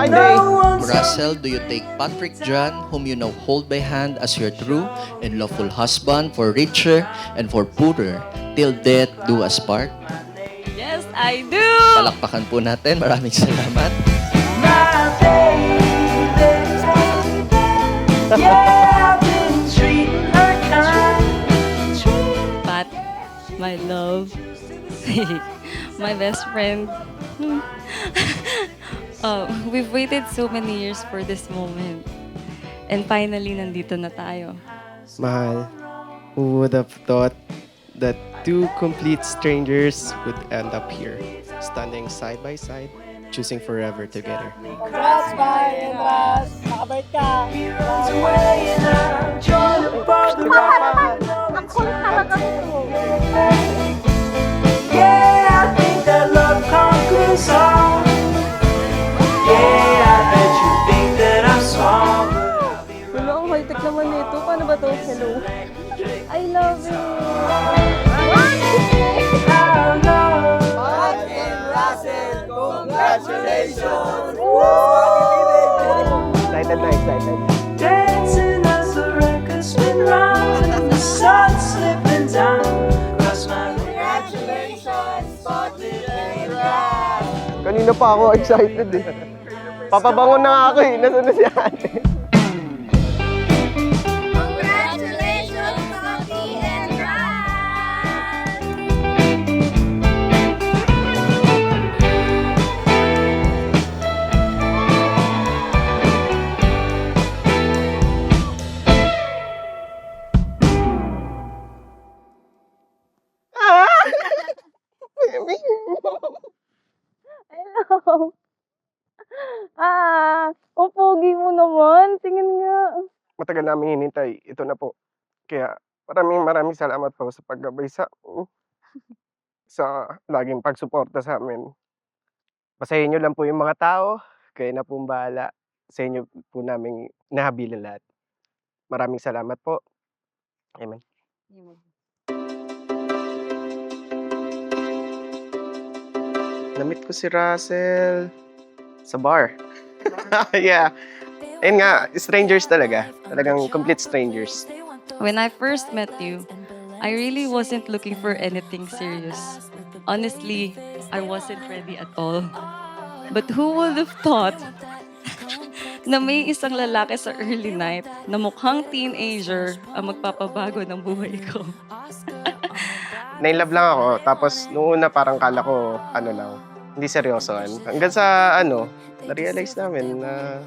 Monday. Russell, do you take Patrick John, whom you now hold by hand, as your true and lawful husband for richer and for poorer, till death do us part? Yes, I do! Palakpakan po natin. Maraming salamat. Pat, my love, my best friend. We've waited so many years for this moment. And finally, nandito na tayo. Mahal, who would have thought that two complete strangers would end up here, standing side by side, choosing forever together. Ang kulit naman kasi. Hello, ang high-tech naman nito. Paano ba to? Hello. I love you. Excited na, excited. Dancing as the record spin round and the sun slipping down across my Kanina pa ako excited eh. Papabangon na nga ako eh. Nasaan na si ate? Congratulations, Coffee and Raz! Hello. Ang pogi mo naman. Tingin nga. Matagal namin hinintay. Ito na po. Kaya maraming salamat po sa paggabay sa laging pagsuporta sa amin. Basahin nyo lang po yung mga tao. Kayo na pong bahala. Sa inyo po namin nahabilin lahat. Maraming salamat po. Amen. Namit ko si Russell sa bar. Yeah. Ayun nga, strangers talaga. Talagang complete strangers. When I first met you, I really wasn't looking for anything serious. Honestly, I wasn't ready at all. But who would have thought na may isang lalaki sa early night na mukhang teenager ang magpapabago ng buhay ko? Nainlove lang ako. Tapos noong una parang kala ko, hindi seryosoan. Hanggang sa na-realize namin na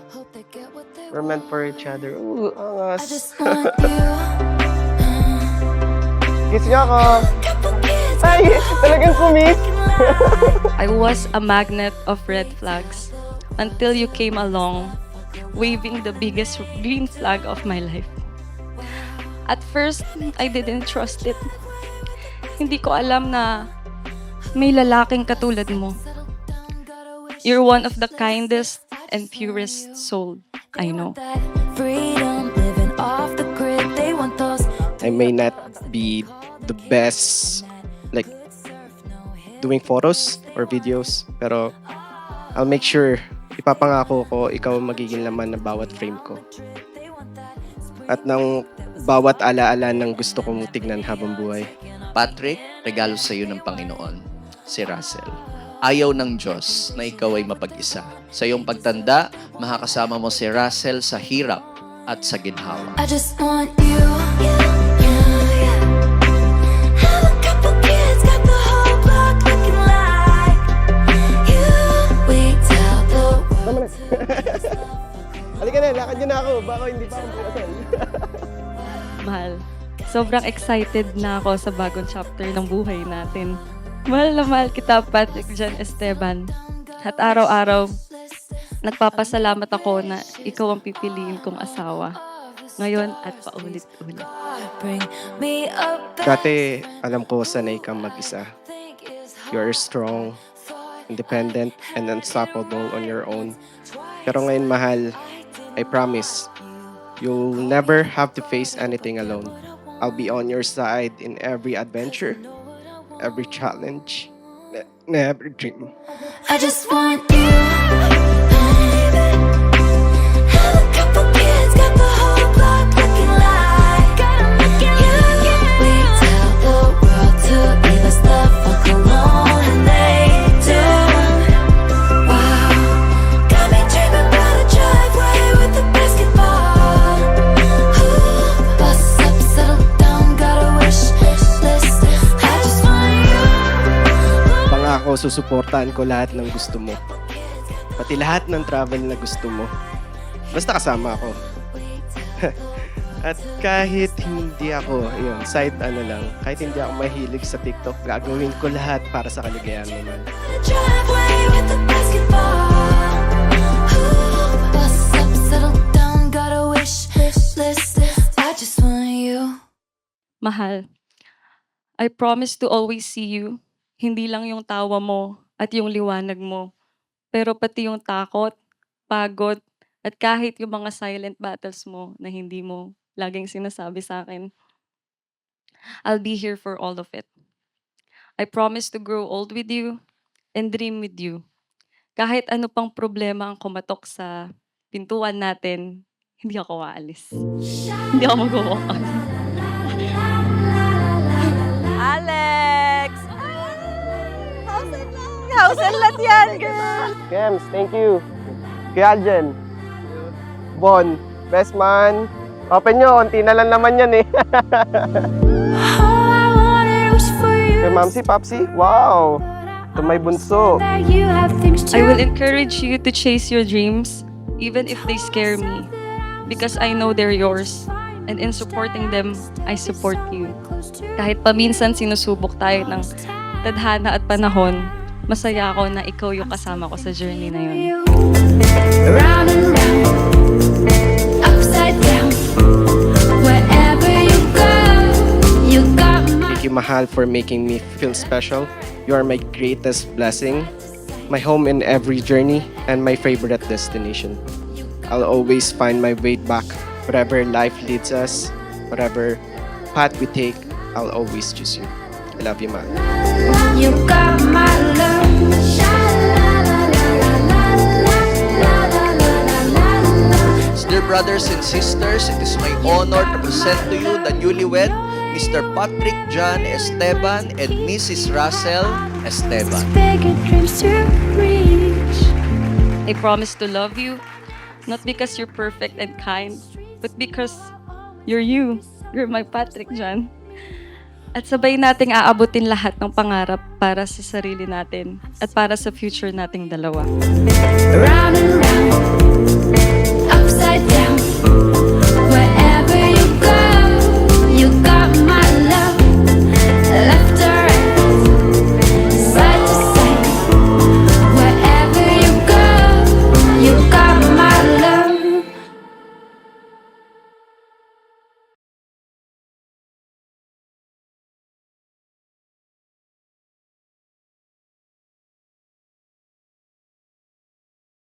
we're meant for each other. Ooh, angas. Kiss niyo ako. Ay, talagang kumis. I was a magnet of red flags until you came along, waving the biggest green flag of my life. At first, I didn't trust it. Hindi ko alam na may lalaking katulad mo. You're one of the kindest and purest soul I know. I may not be the best doing photos or videos, pero I'll make sure, ipapangako ko, ikaw ang magiging laman ng bawat frame ko. At ng bawat alaala ng gusto kong tignan habang buhay. Patrick, regalo sa iyo ng Panginoon, si Russell. Ayaw ng Diyos na ikaw ay mapag-isa. Sa iyong pagtanda, makakasama mo si Russell sa hirap at sa ginhawa. I just want you. Have a couple kids, got the whole block looking like you. We tell the world. Halika na, lakad nyo na ako. Baka hindi pa ako bukasan. Mahal, sobrang excited na ako sa bagong chapter ng buhay natin. Mahal na mahal kita, Patrick John Esteban. At araw-araw, nagpapasalamat ako na ikaw ang pipiliin kong asawa. Ngayon at paulit-ulit. Bring me up. Dati, alam ko sanay kang mag-isa. You're strong, independent, and unstoppable on your own. Pero ngayon, mahal, I promise, you'll never have to face anything alone. I'll be on your side in every adventure, every challenge, and every dream. I just want you, baby. susuportahan ko lahat ng gusto mo. Pati lahat ng travel na gusto mo. Basta kasama ako. At kahit hindi ako, yun, kahit hindi ako mahilig sa TikTok, gagawin ko lahat para sa kaligayahan mo man. Driveway with the basketball. Ooh, bust up, settle down, got a wish list. I just want you. Mahal, I promise to always see you. Hindi lang yung tawa mo at yung liwanag mo, pero pati yung takot, pagod, at kahit yung mga silent battles mo na hindi mo laging sinasabi sa akin. I'll be here for all of it. I promise to grow old with you and dream with you. Kahit ano pang problema ang kumatok sa pintuan natin, hindi ako aalis. Hindi ako mag-walk on. Alex! House and lot yan, girl! Kems, thank you. Kuya Aljen. Bon, best man. Open nyo, unti na lang naman yan eh. All I wanted was for you. Kay Mamsi, Papsi, wow. Ito may bunso. That you have things to I will encourage you to chase your dreams, even if they scare me, because I know they're yours. And in supporting them, I support you. Kahit paminsan sinusubok tayo ng tadhana at panahon, masaya ako na ikaw yung kasama ko sa journey na yun. Round and round, upside down. Wherever you go, you got my. Thank you, Mahal, for making me feel special. You are my greatest blessing, my home in every journey, and my favorite destination. I'll always find my way back. Whatever life leads us, whatever path we take, I'll always choose you. I love you, Mahal. You got my love. Dear brothers and sisters, it is my honor to present to you the newlywed, Mr. Patrick John Esteban and Mrs. Russell Esteban. Bigger dreams to reach. I promise to love you, not because you're perfect and kind, but because you're you. You're my Patrick John. At sabay nating aabutin lahat ng pangarap para sa sarili natin at para sa future nating dalawa. Round and round, upside down.